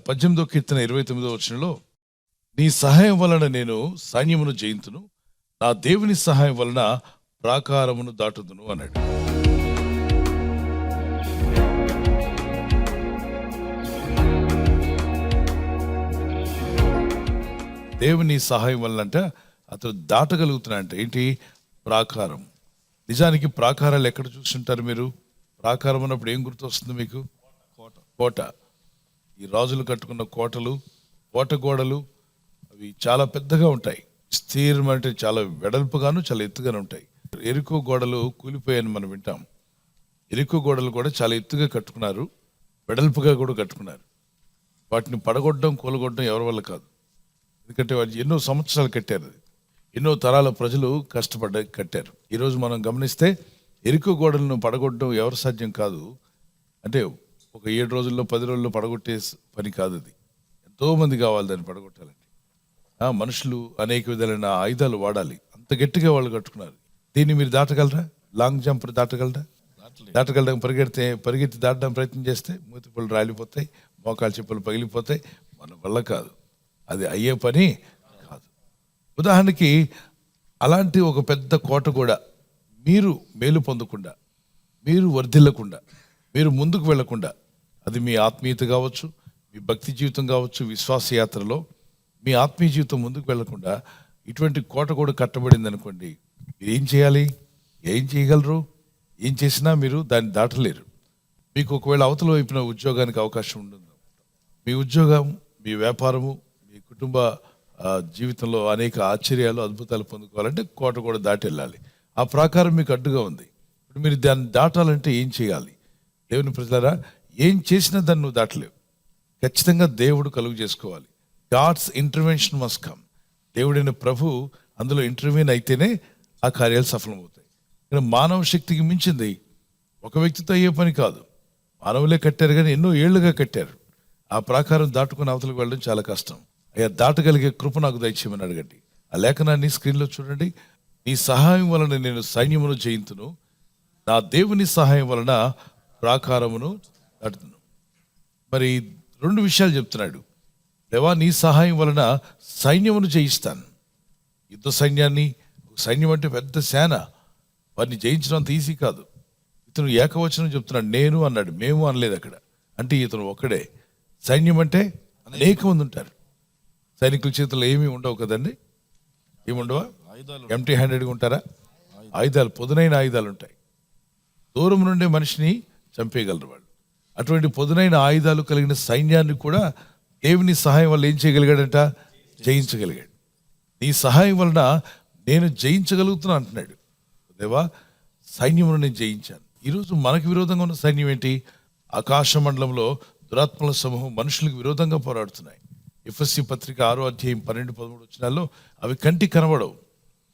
18వ కీర్తన 29వ వచనంలో నీ సహాయం వలన నేను సైన్యమును జయింతును, నా దేవుని సహాయం వలన ప్రాకారమును దాటుదును అన్నాడు. దేవుని సహాయం వలన అంటే అతను దాటగలుగుతున్నాడంట. ఏంటి? ప్రాకారం. నిజానికి ప్రాకారాలు ఎక్కడ చూస్తుంటారు మీరు? ప్రాకారం అన్నప్పుడు ఏం గుర్తొస్తుంది మీకు? కోట. ఈ రాజులు కట్టుకున్న కోటలు, కోట గోడలు అవి చాలా పెద్దగా ఉంటాయి. విస్తీర్ణం అంటే చాలా వెడల్పుగాను చాలా ఎత్తుగాను ఉంటాయి. ఎరికో గోడలు కూలిపోయాయని మనం వింటాం. ఎరికో గోడలు కూడా చాలా ఎత్తుగా కట్టుకున్నారు, వెడల్పుగా కూడా కట్టుకున్నారు. వాటిని పడగొట్టడం, కూలగొట్టడం ఎవరి వల్ల కాదు. ఎందుకంటే వాళ్ళు ఎన్నో సంవత్సరాలు కట్టారు, ఎన్నో తరాల ప్రజలు కష్టపడ్డ కట్టారు. ఈరోజు మనం గమనిస్తే ఎరికో గోడలను పడగొట్టడం ఎవరు సాధ్యం కాదు. అంటే ఒక 7 రోజుల్లో 10 రోజుల్లో పడగొట్టే పని కాదు. అది ఎంతోమంది కావాలి దాన్ని పడగొట్టాలంటే. మనుషులు అనేక విధాలైన ఆయుధాలు వాడాలి. అంత గట్టిగా వాళ్ళు కట్టుకున్నారు. దీన్ని మీరు దాటగలరా? Long jump దాటగలరా? పరిగెత్తి దాటడానికి ప్రయత్నం చేస్తే మూతి పళ్ళు రాలిపోతాయి, మోకాలు చెప్పులు పగిలిపోతాయి. మన వల్ల కాదు, అది అయ్యే పని కాదు. ఉదాహరణకి అలాంటి ఒక పెద్ద కోట కూడా మీరు మేలు పొందకుండా, మీరు వర్ధిల్లకుండా, మీరు ముందుకు వెళ్లకుండా, అది మీ ఆత్మీయత కావచ్చు, మీ భక్తి జీవితం కావచ్చు, విశ్వాస యాత్రలో మీ ఆత్మీయ జీవితం ముందుకు వెళ్లకుండా ఇటువంటి కోట కూడా కట్టబడింది అనుకోండి, మీరు ఏం చేయాలి? ఏం చేయగలరు? ఏం చేసినా మీరు దాన్ని దాటలేరు. మీకు ఒకవేళ అవతల వైపున ఉద్యోగానికి అవకాశం ఉంటుంది. మీ ఉద్యోగం, మీ వ్యాపారము, మీ కుటుంబ జీవితంలో అనేక ఆశ్చర్యాలు, అద్భుతాలు పొందుకోవాలంటే కోట కూడా దాటి వెళ్ళాలి. ఆ ప్రాకారం మీకు అడ్డుగా ఉంది. ఇప్పుడు మీరు దాన్ని దాటాలంటే ఏం చేయాలి? దేవుని ప్రజలారా, ఏం చేసినా దాన్ని నువ్వు దాటలేవు. ఖచ్చితంగా దేవుడు కలుగు చేసుకోవాలి. God's intervention must come. దేవుడైన ప్రభు అందులో ఇంటర్వ్యూన్ అయితేనే ఆ కార్యాలు సఫలమవుతాయి. ఇక్కడ మానవ శక్తికి మించింది ఒక వ్యక్తితో అయ్యే పని కాదు. మానవులే కట్టారు, కానీ ఎన్నో ఏళ్లుగా కట్టారు. ఆ ప్రాకారం దాటుకుని అవతలకు వెళ్ళడం చాలా కష్టం. అయ్యా, దాటగలిగే కృప నాకు దయచేయమని అడగండి. ఆ లేఖనాన్ని స్క్రీన్లో చూడండి. నీ సహాయం వలన నేను సైన్యమును జయింతును, నా దేవుని సహాయం వలన ప్రాకారమును దాటుతును. మరి 2 విషయాలు చెప్తున్నాడు. దేవా, నీ సహాయం వలన సైన్యమును జయిస్తాను. యుద్ధ సైన్యాన్ని, సైన్యం అంటే పెద్ద సేన, వారిని జయించడం అంత ఈజీ కాదు. ఇతను ఏకవచనం చెప్తున్నాడు. నేను అన్నాడు, మేము అనలేదు అక్కడ. అంటే ఇతను ఒక్కడే. సైన్యం అంటే అనేక మంది ఉంటారు. సైనికుల చేతుల్లో ఏమీ ఉండవు కదండి. ఏముండవా? ఎంటీ హ్యాండెడ్గా ఉంటారా? ఆయుధాలు, పొదునైన ఆయుధాలు ఉంటాయి. దూరం నుండే మనిషిని చంపేయగలరు వాళ్ళు. అటువంటి పొదునైన ఆయుధాలు కలిగిన సైన్యాన్ని కూడా దేవుని సహాయం వల్ల ఏం చేయగలిగాడంట? జయించగలిగాడు. నీ సహాయం వలన నేను జయించగలుగుతున్నా అంటున్నాడు. దేవా, సైన్యమును నేను జయించాను. ఈరోజు మనకు విరోధంగా ఉన్న సైన్యం ఏంటి? ఆకాశ మండలంలో దురాత్మల సమూహం మనుషులకు విరోధంగా పోరాడుతున్నాయి. ఎఫెసీ పత్రిక 6వ అధ్యాయం 12-13 వచనాల్లో అవి కంటికి కనబడవు,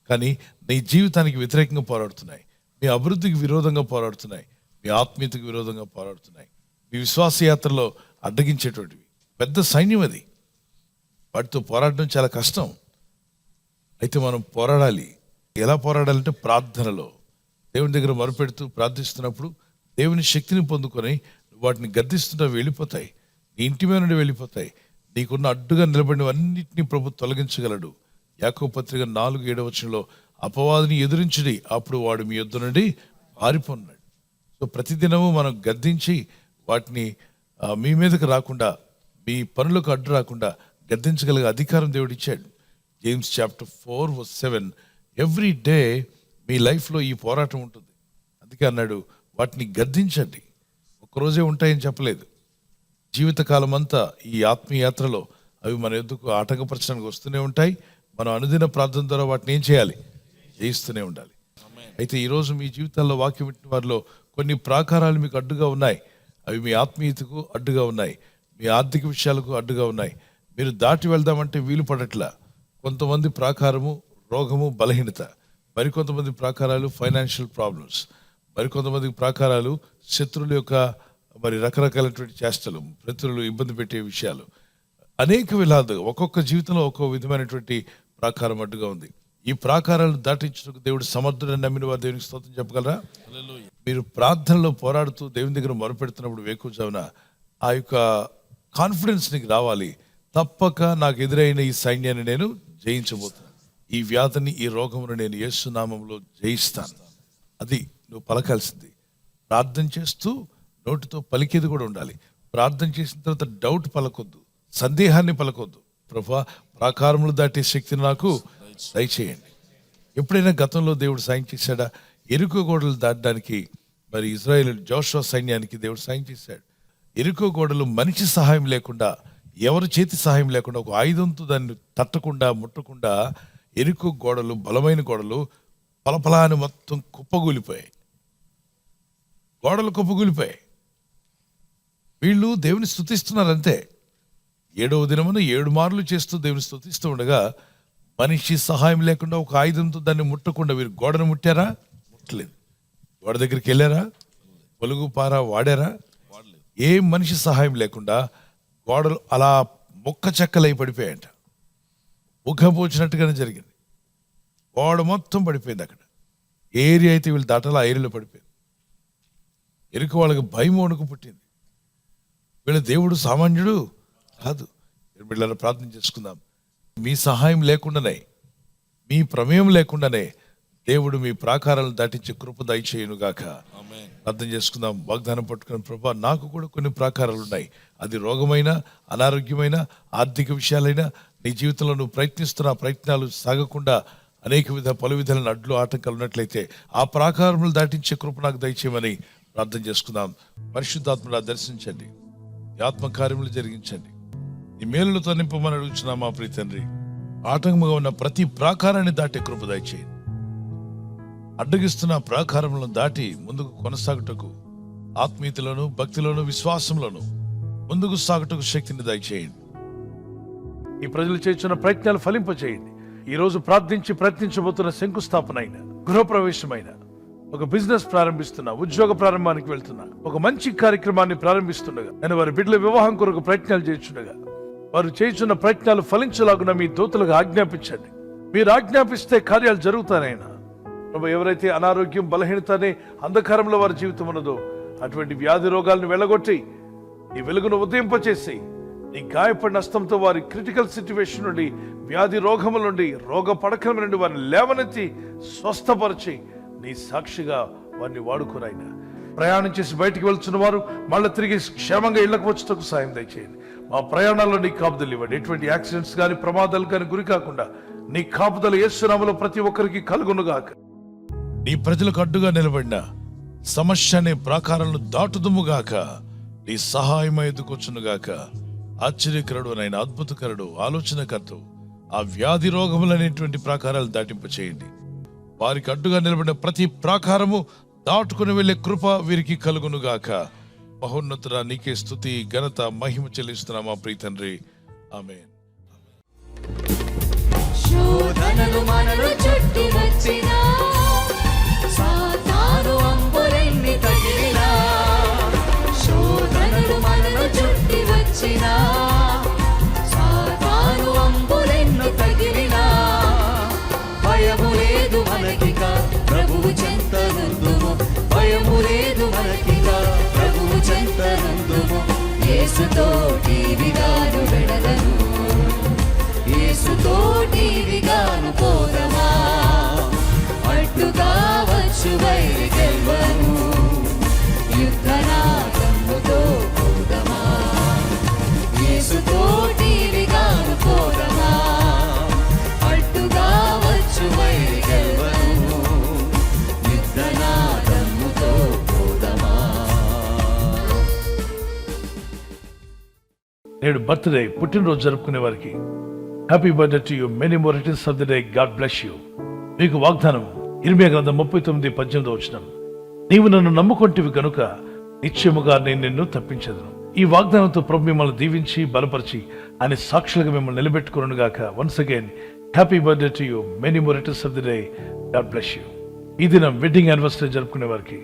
కానీ నీ జీవితానికి వ్యతిరేకంగా పోరాడుతున్నాయి. మీ అభివృద్ధికి విరోధంగా పోరాడుతున్నాయి. మీ ఆత్మీయతకు విరోధంగా పోరాడుతున్నాయి. మీ విశ్వాస యాత్రలో అడ్డగించేటువంటివి పెద్ద సైన్యం. అది వాటితో పోరాడడం చాలా కష్టం. అయితే మనం పోరాడాలి. ఎలా పోరాడాలంటే ప్రార్థనలో, దేవుని దగ్గర మొరపెడుతూ ప్రార్థిస్తున్నప్పుడు దేవుని శక్తిని పొందుకొని వాటిని గద్దిస్తుంటే వెళ్ళిపోతాయి. నీ ఇంటి మీద నుండి వెళ్ళిపోతాయి. నీకున్న అడ్డుగా నిలబడినవన్నింటినీ ప్రభు తొలగించగలడు. యాకోబు పత్రిక 4:7 వచనంలో అపవాదిని ఎదురించుడి, అప్పుడు వాడు మీ యొద్ద నుండి పారిపోన్నాడు. సో ప్రతిదినము మనం గద్దించి వాటిని మీ మీదకి రాకుండా, మీ పనులకు అడ్డు రాకుండా గద్దించగలిగే అధికారం దేవుడు ఇచ్చాడు. జేమ్స్ చాప్టర్ 4:7 ఎవ్రీ డే మీ లైఫ్లో ఈ పోరాటం ఉంటుంది. అందుకే అన్నాడు, వాటిని గద్దించండి. ఒక్కరోజే ఉంటాయని చెప్పలేదు. జీవితకాలం అంతా ఈ ఆత్మీయ యాత్రలో అవి మన ఎద్దుకు ఆటంకపరచడానికి వస్తూనే ఉంటాయి. మనం అనుదిన ప్రార్థన ద్వారా వాటిని ఏం చేయాలి? జయిస్తూనే ఉండాలి. అయితే ఈరోజు మీ జీవితాల్లో వాక్యం వింటున్న వారిలో కొన్ని ప్రాకారాలు మీకు అడ్డుగా ఉన్నాయి. అవి మీ ఆత్మీయతకు అడ్డుగా ఉన్నాయి, మీ ఆర్థిక విషయాలకు అడ్డుగా ఉన్నాయి. మీరు దాటి వెళ్దామంటే వీలు పడట్లా. కొంతమంది ప్రాకారము రోగము, బలహీనత. మరికొంతమంది ప్రాకారాలు ఫైనాన్షియల్ ప్రాబ్లమ్స్. మరికొంతమంది ప్రాకారాలు శత్రువుల యొక్క రకరకాలైనటువంటి చేష్టలు, శత్రువులు ఇబ్బంది పెట్టే విషయాలు. అనేక విధాలుగా ఒక్కొక్క జీవితంలో ఒక్కొక్క విధమైనటువంటి ప్రాకారం అడ్డుగా ఉంది. ఈ ప్రాకారాలు దాటించడానికి దేవుడు సమర్థుడని నమ్మిన వారు దేవునికి స్తోత్రం చెప్పగలరా? మీరు ప్రార్థనలో పోరాడుతూ దేవుని దగ్గర మొరపెడుతున్నప్పుడు వేకువజామున ఆ యొక్క కాన్ఫిడెన్స్ నీకు రావాలి. తప్పక నాకు ఎదురైన ఈ సైన్యాన్ని నేను జయించబోతున్నాను, ఈ వ్యాధిని, ఈ రోగమును నేను యేసు నామములో జయిస్తాను. అది నువ్వు పలకాల్సింది. ప్రార్థన చేస్తూ నోటితో పలికేది కూడా ఉండాలి. ప్రార్థన చేసిన తర్వాత డౌట్ పలకొద్దు, సందేహాన్ని పలకొద్దు. ప్రభువా, ప్రాకారములు దాటే శక్తిని నాకు దయచేయండి. ఎప్పుడైనా గతంలో దేవుడు సాయం చేశాడా? ఎరుకో గోడలు దాటడానికి మరి ఇజ్రాయేల్ జోషువ సైన్యానికి దేవుడు సాయం చేశాడు. ఎరుకో గోడలు మనిషి సహాయం లేకుండా, ఎవరి చేతి సహాయం లేకుండా, ఒక ఆయుధంతో దాన్ని తట్టకుండా, ముట్టకుండా ఎరుకో గోడలు, బలమైన గోడలు పలపలాని మొత్తం కుప్పగూలిపోయాయి. గోడలు కుప్పగూలిపోయాయి. వీళ్ళు దేవుని స్తుతిస్తున్నారు అంతే. 7వ దినమున 7 మార్లు చేస్తూ దేవుని స్తుతిస్తూ ఉండగా, మనిషి సహాయం లేకుండా, ఒక ఆయుధంతో దాన్ని ముట్టకుండా వీరు గోడను ముట్టారా? ముట్టలేదు. గోడ దగ్గరికి వెళ్ళారా? పొలుగు పార వాడారా? ఏ మనిషి సహాయం లేకుండా గోడలు అలా ముక్క చెక్కలై పడిపోయాయంట. ముఖపోచినట్టుగానే జరిగింది. గోడ మొత్తం పడిపోయింది. అక్కడ ఏరియా అయితే వీళ్ళు దాటాల, ఆ ఏరియాలో పడిపోయింది. ఎరుక వాళ్ళకి భయం, వణుకు పుట్టింది. వీళ్ళ దేవుడు సామాన్యుడు కాదు. వీళ్ళని ప్రార్థన చేసుకుందాం. మీ సహాయం లేకుండానే, మీ ప్రమేయం లేకుండానే దేవుడు మీ ప్రాకారాలను దాటించే కృప దయచేయును గాక. ప్రార్థన చేసుకుందాం. వాగ్దానం పట్టుకుని, ప్రభా, నాకు కూడా కొన్ని ప్రాకారాలు ఉన్నాయి. అది రోగమైన, అనారోగ్యమైన, ఆర్థిక విషయాలైనా నీ జీవితంలో నువ్వు ప్రయత్నిస్తున్న ప్రయత్నాలు సాగకుండా అనేక పలు విధాలైన అడ్లు, ఆటంకాలు ఉన్నట్లయితే ఆ ప్రాకారములు దాటించే కృప నాకు దయచేయమని ప్రార్థన చేసుకుందాం. పరిశుద్ధాత్మను దర్శించండి, ఈ ఆత్మకార్యములు జరిగించండి, ఈ మేలులతో నింపమని అడుగుచున్నా మా ప్రియ తండ్రి. ఆటంకముగా ఉన్న ప్రతి ప్రాకారాన్ని దాటే కృప దయచేయండి. అడ్డగిస్తున్న ప్రాకారములను దాటి ముందుకు కొనసాగుటకు, ఆత్మీయతలోను, భక్తిలోను, విశ్వాసంలోను ముందుకు సాగుటకు శక్తిని దయచేయండి. ఈ ప్రజలు చేస్తున్న ప్రయత్నాలు ఫలింపచేయండి. ఈ రోజు ప్రార్థించి ప్రయత్నించబోతున్న శంకుస్థాపన అయిన, గృహప్రవేశమైన, ఒక బిజినెస్ ప్రారంభిస్తున్నా, ఉద్యోగ ప్రారంభానికి వెళ్తున్నా, ఒక మంచి కార్యక్రమాన్ని ప్రారంభిస్తుండగా, నేను వారి బిడ్డల వివాహం కొరకు ప్రయత్నాలు చేస్తుండగా, వారు చేస్తున్న ప్రయత్నాలు ఫలించలాగున మీ దూతలకు ఆజ్ఞాపించండి. మీరు ఆజ్ఞాపిస్తే కార్యాలు జరుగుతానైనా. ప్రభు, ఎవరైతే అనారోగ్యం, బలహీనత అనే అంధకారంలో వారి జీవితం ఉన్నదో అటువంటి వ్యాధి రోగాలను వెళ్ళగొట్టి నీ వెలుగును ఉదయింపచేసి, నీ గాయపడిన హస్తంతో వారి క్రిటికల్ సిచ్యువేషన్ నుండి, వ్యాధి రోగముల నుండి, రోగ పడకల నుండి వారిని లేవనెత్తి స్వస్థపరిచి నీ సాక్షిగా వారిని వాడుకోనైనా. ప్రయాణం చేసి బయటికి వెళ్తున్న వారు మళ్ళీ తిరిగి క్షేమంగా ఇళ్లకు వచ్చేటకు సాయం దయచేయండి. మా ప్రయాణాల్లో నీ కాపుదలు ఇవ్వండి. ఎటువంటి యాక్సిడెంట్స్ కానీ, ప్రమాదాలు కానీ గురి కాకుండా నీ కాపుదలు యేసు నామములో ప్రతి ఒక్కరికి కలుగునుగాక. నీ ప్రజలకు అడ్డుగా నిలబడిన సమస్య అనే ప్రాకారాలను దాటుదుముగాక. నీ సహాయం ఎదుకొచ్చునుగాక. ఆశ్చర్యకరుడు నైనా, అద్భుతకరుడు, ఆలోచనకర్త, ఆ వ్యాధి రోగములనేటువంటి ప్రాకారాలు దాటింప చేయండి. వారికి అడ్డుగా నిలబడిన ప్రతి ప్రాకారము దాటుకుని వెళ్లే కృప వీరికి కలుగునుగాక. మహోన్నతుడా, నీకే స్తుతి, ఘనత, మహిమ చెల్లిస్తున్నా మా ప్రియ తండ్రి. ఆమేన్. శోధనలు మనను చుట్టుముట్టినా, సాతాను అంబులెన్ని తగిలినా, శోధనలు మనను చుట్టి వచ్చినా, సాతాను అంబులెన్ను తగిలినా, భయము లేదు మనకిక, ప్రభువు చెంతనుందుము. భయము లేదు మనకిక, ప్రభువు చెంతనుందుము. యేసుతోటి విగాను వెడలను, యేసుతోటి విగాను పోదమా. అడ్డుగా వచ్చు వైరి గెల్వను, యుద్ధనాదముతో పోదమా. యేసుతోటి విగాను పోదమా. అడ్డుగా వచ్చు వైరి గెల్వను, యుద్ధనాదముతో పోదమా. నేడు బర్త్డే, పుట్టినరోజు జరుపుకునే వారికి happy birthday to you, many more returns of the day, God bless you. మీకు వాగ్దానం ఇర్మియా గ్రంథం 39:18 నీవు నన్ను నమ్ముకొంటివి కనుక నిశ్చయముగా నేను నిన్ను తప్పించదును. ఈ వాగ్దానంతో ప్రభు మిమ్మల్ని దీవించి బలపరిచి ఆయన సాక్షులుగా మిమ్మల్ని నిలబెట్టుకును గాక. Once again happy birthday to you, many more returns of the day, God bless you. ఈ దినం వెడ్డింగ్ యానివర్సరీ జరుపుకునే వారికి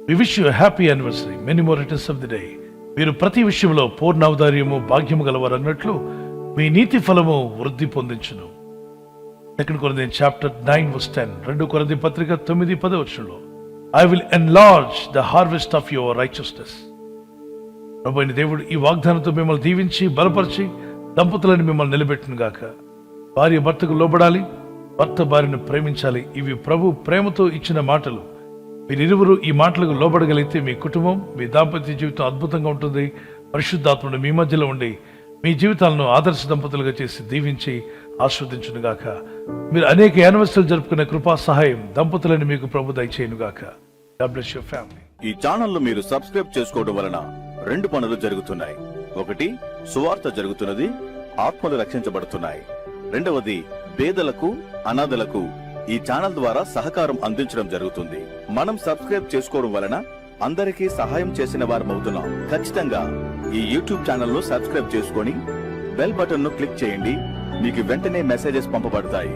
we wish you happy anniversary, many more returns of the day. మీరు ప్రతి విషయంలో పూర్ణావధార్యము, భాగ్యము గలవారు అన్నట్లు మీ నీతి ఫలము వృద్ధి పొందించును. 2 కొరింథీయులు చాప్టర్ 9:10, 2 కొరింథీ పత్రిక 9:10 I will enlarge the harvest of your righteousness. ప్రభు అయిన దేవుడు ఈ వాగ్దానంతో మిమ్మల్ని దీవించి బలపరిచి దంపతులను మిమ్మల్ని నిలబెట్టును గాక. భార్య భర్తకు లోబడాలి, భర్త భార్యను ప్రేమించాలి. ఇవి ప్రభు ప్రేమతో ఇచ్చిన మాటలు. మీరిరువురు ఈ మాటలకు లోబడగలిగితే మీ కుటుంబం, మీ దాంపత్య జీవితం అద్భుతంగా ఉంటుంది. పరిశుద్ధాత్ముడు మీ మధ్యలో ఉండి మీ జీవితాలను ఆదర్శ దంపతులుగా చేసి దీవించి ఆస్వాదించునుగాక. మీరు అనేక యానివర్సరీలు జరుపుకునే కృపా సహాయం దంపతులను మీకు ప్రభు దయచేయునుగాక. God bless your family. ఈ ఛానల్ ను మీరు సబ్స్క్రైబ్ చేసుకోవడం వలన 2 పనులు జరుగుతున్నాయి. ఒకటి, సువార్త జరుగుతున్నది, ఆత్మలు రక్షించబడుతున్నాయి. రెండవది, పేదలకు అనాథలకు ఈ ఛానల్ ద్వారా సహకారం అందించడం జరుగుతుంది. మనం సబ్స్క్రైబ్ చేసుకోవడం వలన అందరికీ సహాయం చేసిన వారమవుతున్నాం. ఖచ్చితంగా ఈ యూట్యూబ్ ఛానల్ ను సబ్స్క్రైబ్ చేసుకొని బెల్ బటన్ ను క్లిక్ చేయండి. మీకు వెంటనే మెసేజెస్ పంపబడతాయి.